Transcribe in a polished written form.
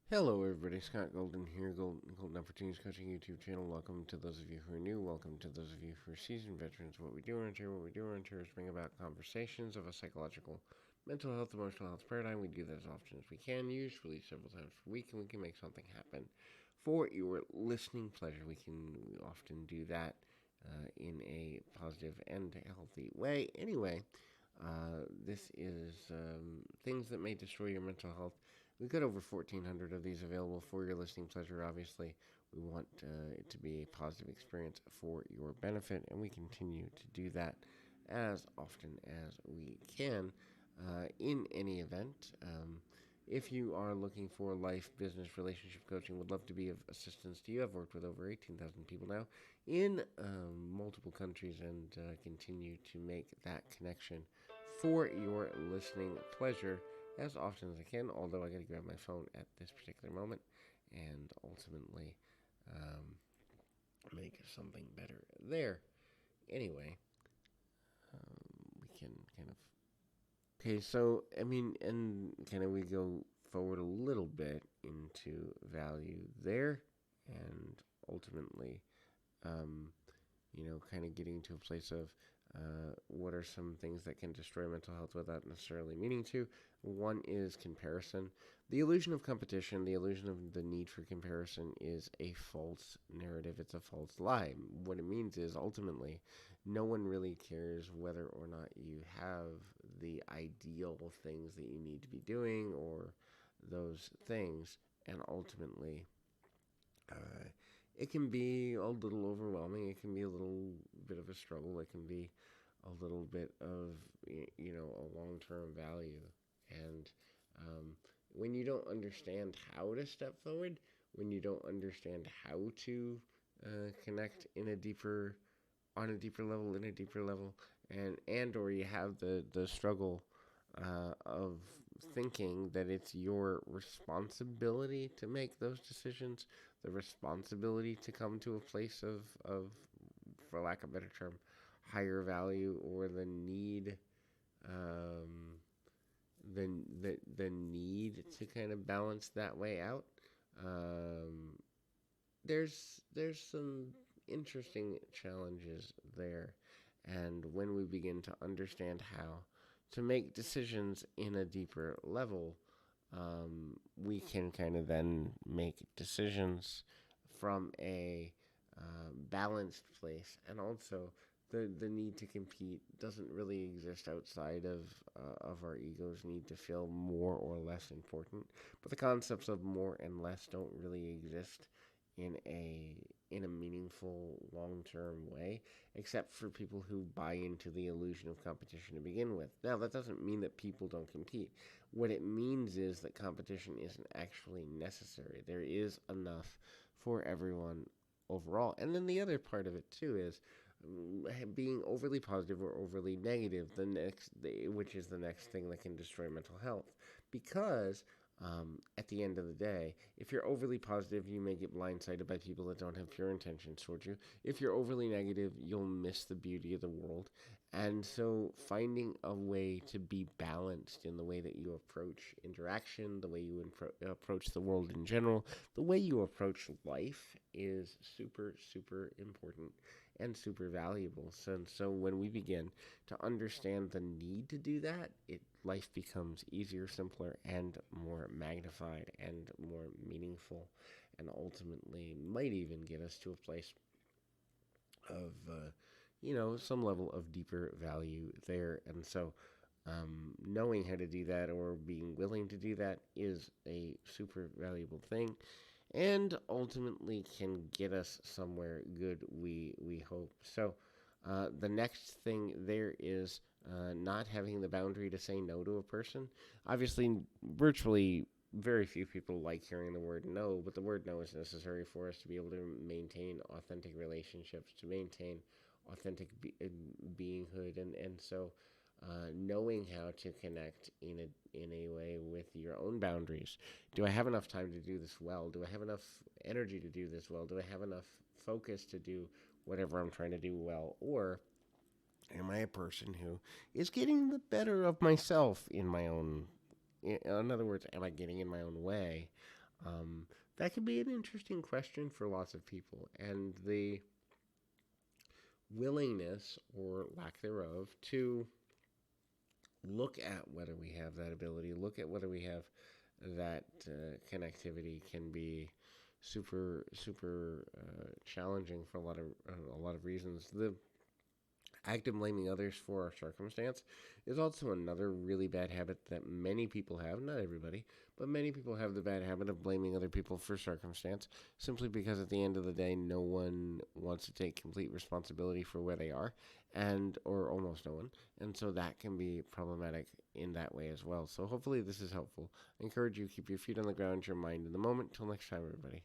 Hello, everybody. Scott Golden here, Golden Opportunities Coaching YouTube channel. Welcome to those of you who are new. Welcome to those of you who are seasoned veterans. What we do around here is bring about conversations of a psychological, mental health, emotional health paradigm. We do that as often as we can, usually several times per week, and we can make something happen for your listening pleasure. We often do that in a positive and healthy way. Anyway, this is things that may destroy your mental health. We've got over 1,400 of these available for your listening pleasure. Obviously, we want it to be a positive experience for your benefit, and we continue to do that as often as we can. In any event, if you are looking for life, business, relationship coaching, would love to be of assistance to you. I've worked with over 18,000 people now in multiple countries and continue to make that connection for your listening pleasure as often as I can, although I got to grab my phone at this particular moment and ultimately um, make something better there. Anyway, we can kind of. Okay, so, and kind of we go forward a little bit into value there and ultimately um, kind of getting to a place of what are some things that can destroy mental health without necessarily meaning to. One is comparison. The illusion of competition, the illusion of the need for comparison is a false narrative. It's a false lie. What it means is ultimately no one really cares whether or not you have the ideal things that you need to be doing or those things. And ultimately, uh, it can be a little overwhelming. It can be a little bit of a struggle. It can be a little bit of a long-term value. And um, when you don't understand how to step forward, when you don't understand how to connect on a deeper level, and or you have the struggle of thinking that it's your responsibility to make those decisions, the responsibility to come to a place of for lack of a better term, higher value, or um, the need to kind of balance that way out. Um, there's some interesting challenges there, and when we begin to understand how to make decisions in a deeper level, we can kind of then make decisions from a balanced place, and also the need to compete doesn't really exist outside of our ego's need to feel more or less important. But the concepts of more and less don't really exist in a meaningful long term way, except for people who buy into the illusion of competition to begin with. Now, that doesn't mean that people don't compete. What it means is that competition isn't actually necessary. There is enough for everyone overall. And then the other part of it too is being overly positive or overly negative. Which is the next thing that can destroy mental health, because at the end of the day, if you're overly positive, you may get blindsided by people that don't have pure intentions towards you. If you're overly negative, you'll miss the beauty of the world. And so, finding a way to be balanced in the way that you approach interaction, the way you approach the world in general, the way you approach life is super, super important and super valuable. So when we begin to understand the need to do that, life becomes easier, simpler, and more magnified and more meaningful, and ultimately might even get us to a place of some level of deeper value there. And so knowing how to do that or being willing to do that is a super valuable thing, and ultimately can get us somewhere good, we hope. So the next thing there is not having the boundary to say no to a person. Obviously, virtually very few people like hearing the word no, but the word no is necessary for us to be able to maintain authentic relationships, to maintain authentic beinghood, and so knowing how to connect in a way with your own boundaries. Do I have enough time to do this well? Do I have enough energy to do this well? Do I have enough focus to do whatever I'm trying to do well? Or am I a person who is getting the better of myself in my own? In other words, am I getting in my own way? That could be an interesting question for lots of people, and the willingness or lack thereof to look at whether we have that ability, look at whether we have that connectivity can be super challenging for a lot of reasons. The act of blaming others for our circumstance is also another really bad habit that many people have. Not everybody, but many people have the bad habit of blaming other people for circumstance simply because at the end of the day, no one wants to take complete responsibility for where they are, and or almost no one. And so that can be problematic in that way as well. So hopefully this is helpful. I encourage you to keep your feet on the ground, your mind in the moment. Till next time, everybody.